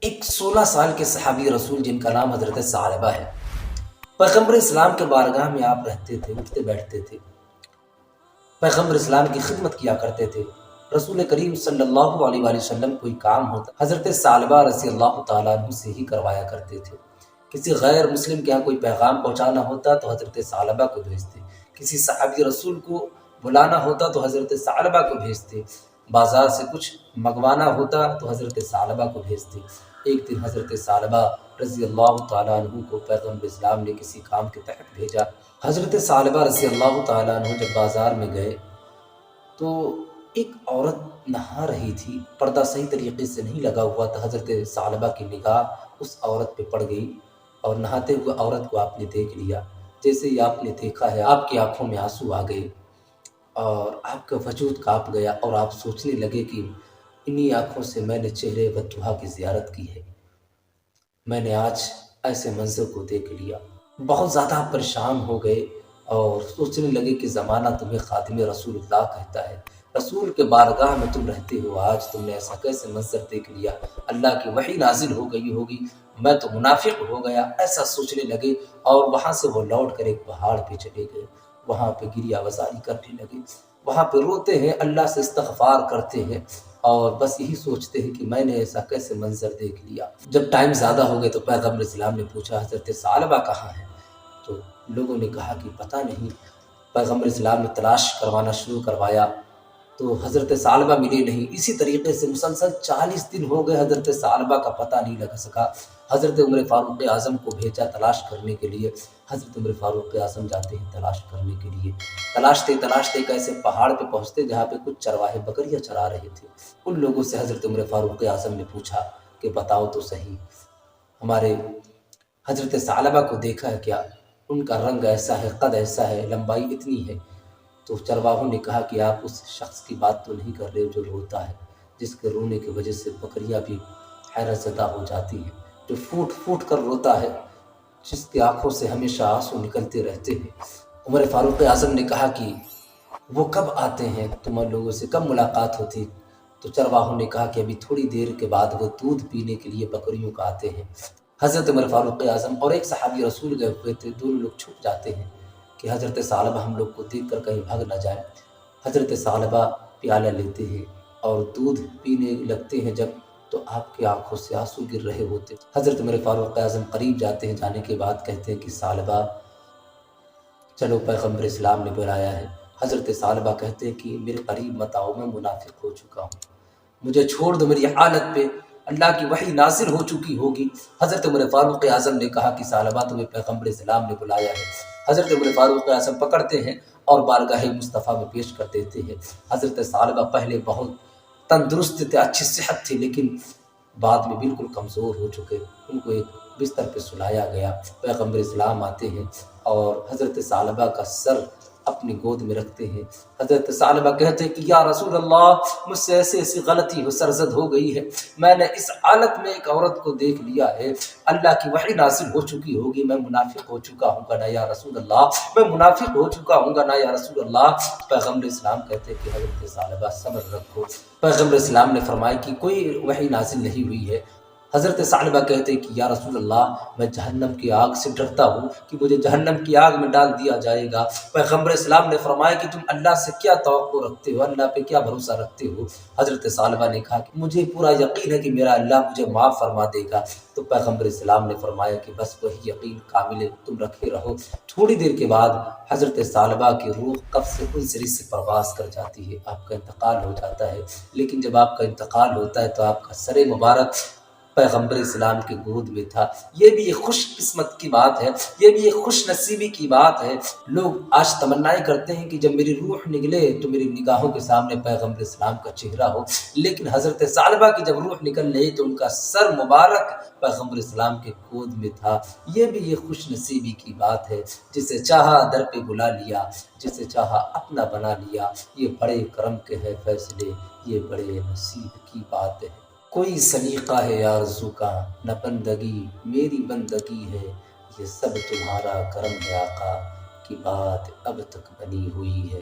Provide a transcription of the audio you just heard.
ایک 16 سال کے صحابی رسول جن کا نام حضرت ثعلبہ ہے، پیغمبر اسلام کے بارگاہ میں آپ رہتے تھے، اٹھتے بیٹھتے تھے، پیغمبر اسلام کی خدمت کیا کرتے تھے۔ رسول کریم صلی اللہ علیہ وآلہ وسلم کوئی کام ہوتا حضرت ثعلبہ رضی اللہ تعالیٰ عنہ سے ہی کروایا کرتے تھے۔ کسی غیر مسلم کے یہاں کوئی پیغام پہنچانا ہوتا تو حضرت ثعلبہ کو بھیجتے، کسی صحابی رسول کو بلانا ہوتا تو حضرت ثعلبہ کو بھیجتے، بازار سے کچھ منگوانا ہوتا تو حضرت ثعلبہ کو بھیجتے۔ ایک دن حضرت ثعلبہ رضی اللہ تعالیٰ عنہ کو پیغمبر اسلام نے کسی کام کے تحت بھیجا۔ حضرت ثعلبہ رضی اللہ تعالیٰ عنہ جب بازار میں گئے تو ایک عورت نہا رہی تھی، پردہ صحیح طریقے سے نہیں لگا ہوا تھا۔ حضرت ثعلبہ کی نگاہ اس عورت پہ پڑ گئی اور نہاتے ہوئے عورت کو آپ نے دیکھ لیا۔ جیسے ہی آپ نے دیکھا ہے آپ کی آنکھوں میں آنسو آ گئے اور آپ کا وجود کانپ گیا اور آپ سوچنے لگے کہ انہی آنکھوں سے میں نے چہرے بطحا کی زیارت کی ہے، میں نے آج ایسے منظر کو دیکھ لیا۔ بہت زیادہ پریشان ہو گئے اور سوچنے لگے کہ زمانہ تمہیں خادم رسول اللہ کہتا ہے، رسول کے بارگاہ میں تم رہتے ہو، آج تم نے ایسا کیسے منظر دیکھ لیا؟ اللہ کی وحی نازل ہو گئی ہوگی، میں تو منافق ہو گیا، ایسا سوچنے لگے۔ اور وہاں سے وہ لوٹ کر ایک پہاڑ پہ چلے گئے، وہاں پہ گریہ وزاری کرنے لگے، وہاں پہ روتے ہیں، اللہ سے استغفار کرتے ہیں اور بس یہی سوچتے ہیں کہ میں نے ایسا کیسے منظر دیکھ لیا۔ جب ٹائم زیادہ ہو گئے تو پیغمبر اسلام نے پوچھا حضرت ثعلبہ کہاں ہے؟ تو لوگوں نے کہا کہ پتہ نہیں۔ پیغمبر اسلام نے تلاش کروانا شروع کروایا تو حضرت ثعلبہ ملے نہیں۔ اسی طریقے سے مسلسل 40 دن ہو گئے، حضرت ثعلبہ کا پتہ نہیں لگ سکا۔ حضرت عمر فاروق اعظم کو بھیجا تلاش کرنے کے لیے، حضرت عمر فاروق اعظم جاتے ہیں تلاش کرنے کے لیے، تلاشتے ایک ایسے پہاڑ پہ پہنچتے جہاں پہ کچھ چرواہے بکریاں چرا رہے تھے۔ ان لوگوں سے حضرت عمر فاروق اعظم نے پوچھا کہ بتاؤ تو صحیح، ہمارے حضرت ثعلبہ کو دیکھا ہے کیا؟ ان کا رنگ ایسا ہے، قد ایسا ہے، لمبائی اتنی ہے۔ تو چرواہوں نے کہا کہ آپ اس شخص کی بات تو نہیں کر رہے جو روتا ہے، جس کے رونے کی وجہ سے بکریاں بھی حیرت زدہ ہو جاتی ہیں، جو پھوٹ پھوٹ کر روتا ہے، جس کی آنکھوں سے ہمیشہ آنسو نکلتے رہتے ہیں۔ عمر فاروق اعظم نے کہا کہ وہ کب آتے ہیں، تم لوگوں سے کب ملاقات ہوتی؟ تو چرواہوں نے کہا کہ ابھی تھوڑی دیر کے بعد وہ دودھ پینے کے لیے بکریوں کا آتے ہیں۔ حضرت عمر فاروق اعظم اور ایک صحابی رسول گئے ہوئے تھے، دونوں لوگ چھپ جاتے ہیں کہ حضرت ثعلبہ ہم لوگ کو دیکھ کر کہیں بھاگ نہ جائے۔ حضرت ثعلبہ پیالہ لیتے ہیں اور دودھ پینے لگتے ہیں جب، تو آپ کی آنکھوں سے آنسو گر رہے ہوتے۔ حضرت عمر فاروق اعظم قریب جاتے ہیں، جانے کے بعد کہتے ہیں کہ ثعلبہ چلو پیغمبر اسلام نے بلایا ہے۔ حضرت ثعلبہ کہتے ہیں کہ میرے قریب مت آؤ، میں منافق ہو چکا ہوں، مجھے چھوڑ دو، میری حالت پہ اللہ کی وحی نازل ہو چکی ہوگی۔ حضرت عمر فاروق اعظم نے کہا کہ ثعلبہ تمہیں پیغمبر اسلام نے بلایا ہے۔ حضرت عمر فاروق اعظم پکڑتے ہیں اور بارگاہ مصطفیٰ میں پیش کر دیتے ہیں۔ حضرت ثعلبہ پہلے بہت تندرست تھے، اچھی صحت تھی، لیکن بعد میں بالکل کمزور ہو چکے۔ ان کو ایک بستر پہ سلایا گیا، پیغمبر اسلام آتے ہیں اور حضرت ثعلبہ کا سر اپنی گود میں رکھتے ہیں۔ حضرت ثعلبہ کہتے ہیں کہ یا رسول اللہ، مجھ سے ایسی غلطی ہو، سرزد ہو گئی ہے، میں نے اس حالت میں ایک عورت کو دیکھ لیا ہے، اللہ کی وحی نازل ہو چکی ہوگی، میں منافق ہو چکا ہوں گا نا یا رسول اللہ، میں منافق ہو چکا ہوں گا نا یا رسول اللہ۔ پیغمبر اسلام کہتے ہیں کہ حضرت ثعلبہ صبر رکھو۔ پیغمبر اسلام نے فرمایا کہ کوئی وحی نازل نہیں ہوئی ہے۔ حضرت ثعلبہ کہتے ہیں کہ یا رسول اللہ، میں جہنم کی آگ سے ڈرتا ہوں کہ مجھے جہنم کی آگ میں ڈال دیا جائے گا۔ پیغمبر اسلام نے فرمایا کہ تم اللہ سے کیا توقع رکھتے ہو، اللہ پہ کیا بھروسہ رکھتے ہو؟ حضرت ثعلبہ نے کہا کہ مجھے پورا یقین ہے کہ میرا اللہ مجھے معاف فرما دے گا۔ تو پیغمبر اسلام نے فرمایا کہ بس وہی یقین کامل تم رکھے رہو۔ تھوڑی دیر کے بعد حضرت ثعلبہ کی روح قبض سے انصری سے پرواز کر جاتی ہے، آپ کا انتقال ہو جاتا ہے۔ لیکن جب آپ کا انتقال ہوتا ہے تو آپ کا سر مبارک پیغمبر اسلام کی گود میں تھا۔ یہ بھی ایک خوش قسمت کی بات ہے، یہ بھی ایک خوش نصیبی کی بات ہے۔ لوگ آج تمنائیں کرتے ہیں کہ جب میری روح نکلے تو میری نگاہوں کے سامنے پیغمبر اسلام کا چہرہ ہو، لیکن حضرت ثعلبہ کی جب روح نکل رہی تو ان کا سر مبارک پیغمبر اسلام کے گود میں تھا۔ یہ بھی ایک خوش نصیبی کی بات ہے، جسے چاہا در پہ بلا لیا، جسے چاہا اپنا بنا لیا۔ یہ بڑے کرم کے ہے فیصلے، یہ بڑے نصیب کی بات ہے۔ کوئی سلیقہ ہے آرزو کا نہ بندگی میری بندگی ہے، یہ سب تمہارا کرم ہے آقا، کی بات اب تک بنی ہوئی ہے۔